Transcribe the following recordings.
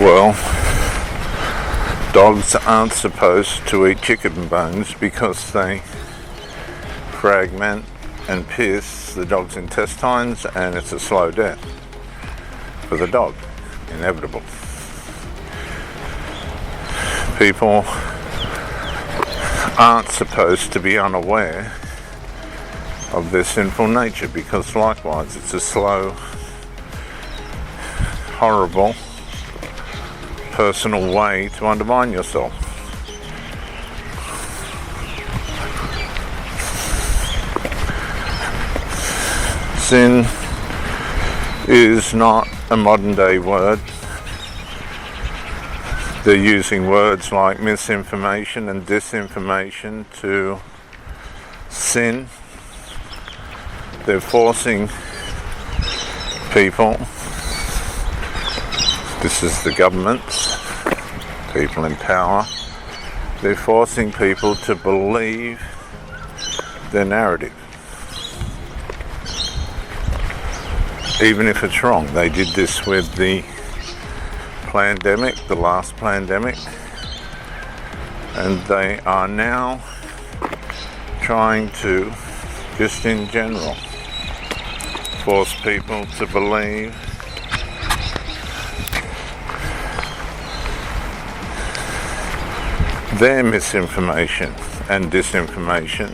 Well, dogs aren't supposed to eat chicken bones because they fragment and pierce the dog's intestines, and it's a slow death for the dog, inevitable. People aren't supposed to be unaware of their sinful nature, because likewise it's a slow, horrible, personal way to undermine yourself. Sin is not a modern day word. They're using words like misinformation and disinformation to sin. They're forcing people, this is the governments, people in power, they're forcing people to believe their narrative, even if it's wrong. They did this with the pandemic, the last pandemic, and they are now trying to, just in general, force people to believe their misinformation and disinformation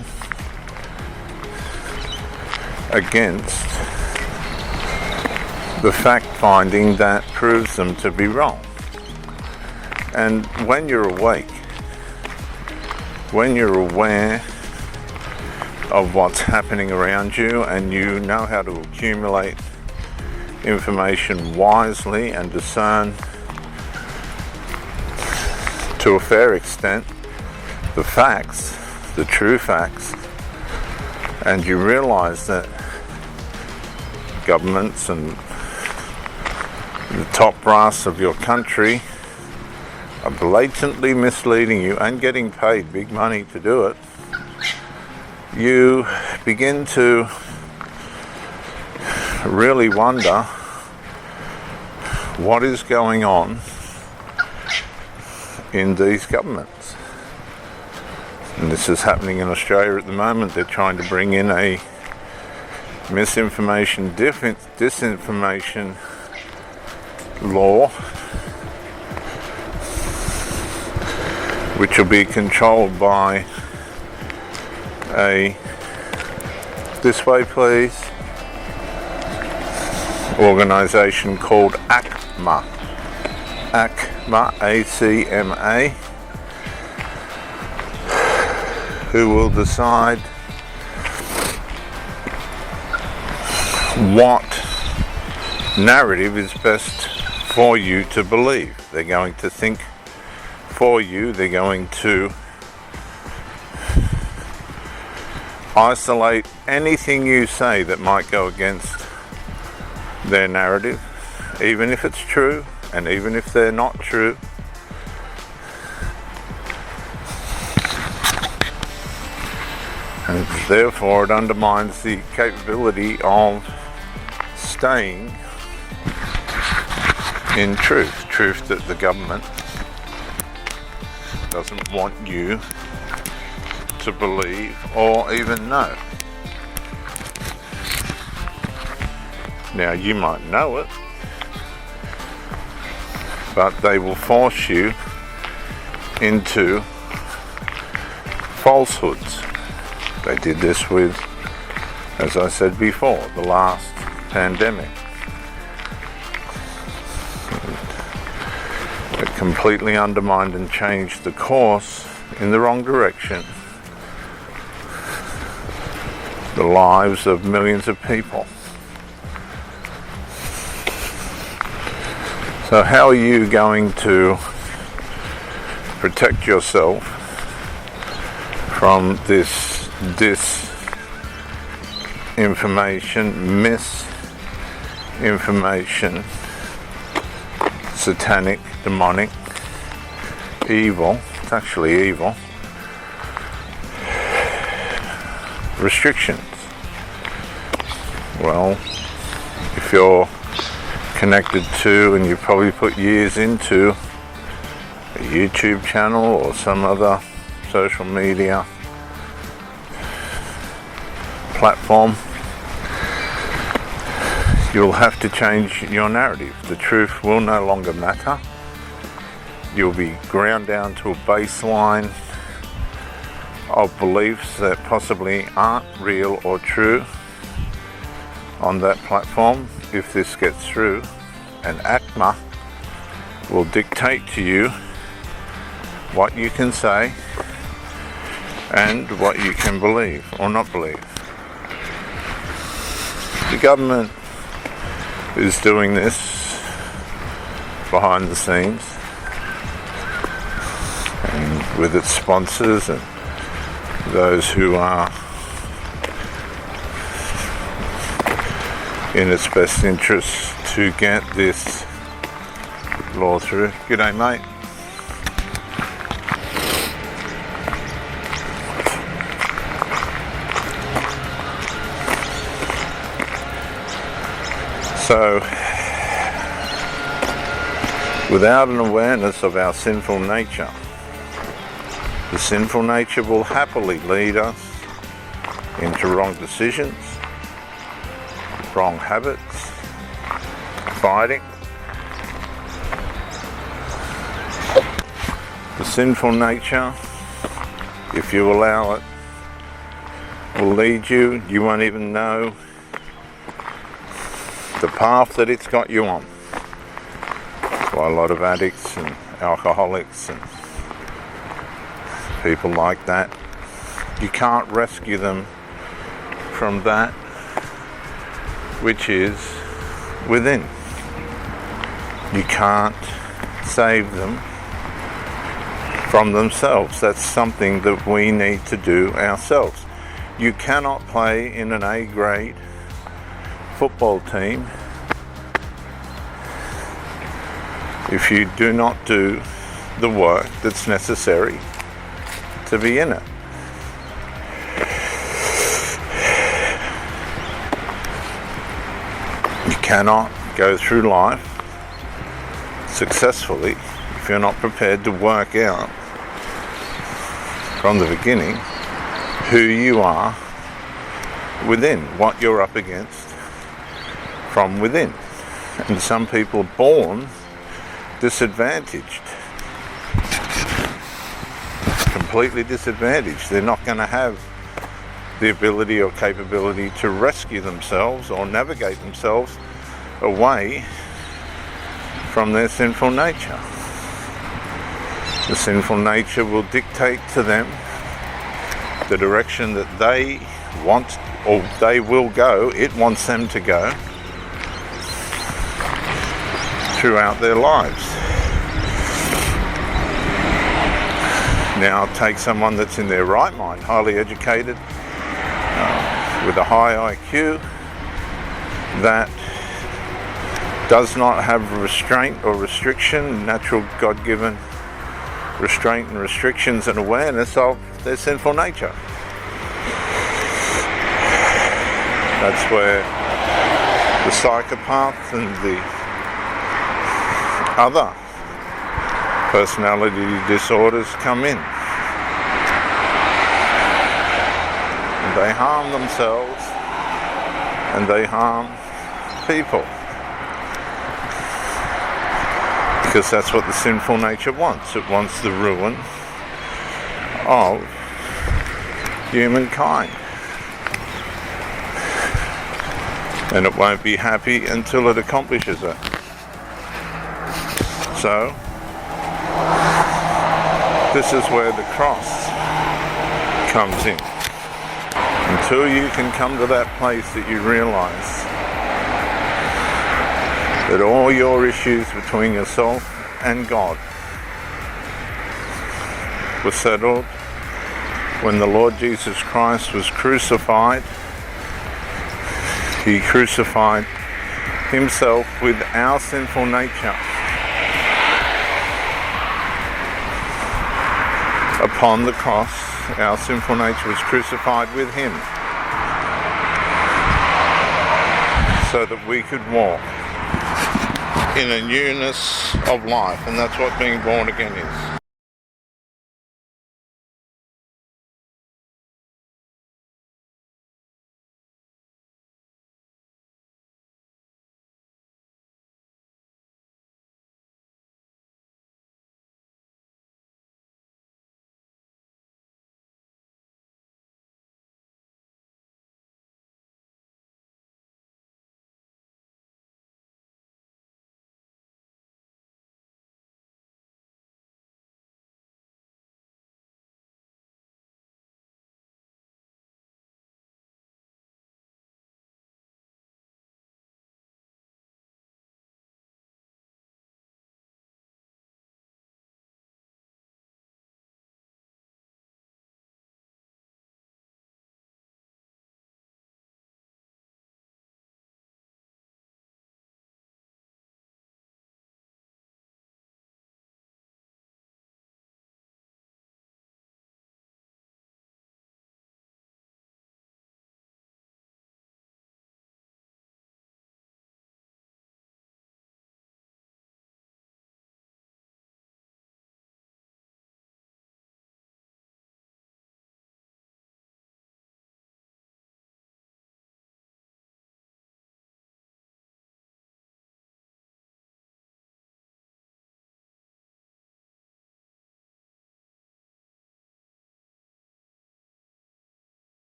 against the fact finding that proves them to be wrong. And when you're awake, when you're aware of what's happening around you, and you know how to accumulate information wisely and discern to a fair extent the facts, the true facts, and you realize that governments and the top brass of your country are blatantly misleading you and getting paid big money to do it, you begin to really wonder what is going on in these governments. And this is happening in Australia at the moment. They're trying to bring in a misinformation, disinformation law, which will be controlled by this way please, organisation called ACMA, ACMA, who will decide what narrative is best for you to believe. They're going to think for you. They're going to isolate anything you say that might go against their narrative, even if it's true and even if they're not true. And therefore it undermines the capability of staying in truth that the government doesn't want you to believe or even know. Now you might know it, but they will force you into falsehoods. They did this with, as I said before, the last pandemic. It completely undermined and changed the course in the wrong direction, the lives of millions of people. So how are you going to protect yourself from this disinformation, misinformation, satanic, demonic, evil? It's actually evil. Restrictions. Well, if you're connected to, and you've probably put years into a YouTube channel or some other social media platform, you'll have to change your narrative. The truth will no longer matter. You'll be ground down to a baseline of beliefs that possibly aren't real or true on that platform. If this gets through, and ACMA will dictate to you what you can say and what you can believe or not believe. The government is doing this behind the scenes, and with its sponsors and those who are in its best interest to get this law through. G'day, mate. So, without an awareness of our sinful nature, the sinful nature will happily lead us into wrong decisions, wrong habits, fighting. The sinful nature, if you allow it, will lead you. You won't even know the path that it's got you on. That's why a lot of addicts and alcoholics and people like that, you can't rescue them from that which is within. You can't save them from themselves. That's something that we need to do ourselves. You cannot play in an A-grade football team if you do not do the work that's necessary to be in it. You cannot go through life successfully if you're not prepared to work out from the beginning who you are within, what you're up against from within. And some people are born disadvantaged, completely disadvantaged. They're not going to have the ability or capability to rescue themselves or navigate themselves away from their sinful nature. The sinful nature will dictate to them the direction that they want or they will go. It wants them to go throughout their lives. Now take someone that's in their right mind, highly educated, with a high IQ, that does not have restraint or restriction, natural God-given restraint and restrictions and awareness of their sinful nature. That's where the psychopath and the other personality disorders come in. And they harm themselves and they harm people. Because that's what the sinful nature wants. It wants the ruin of humankind. And it won't be happy until it accomplishes it. So, this is where the cross comes in. Until you can come to that place that you realize that all your issues between yourself and God were settled when the Lord Jesus Christ was crucified. He crucified himself with our sinful nature upon the cross. Our sinful nature was crucified with him so that we could walk in a newness of life, and that's what being born again is.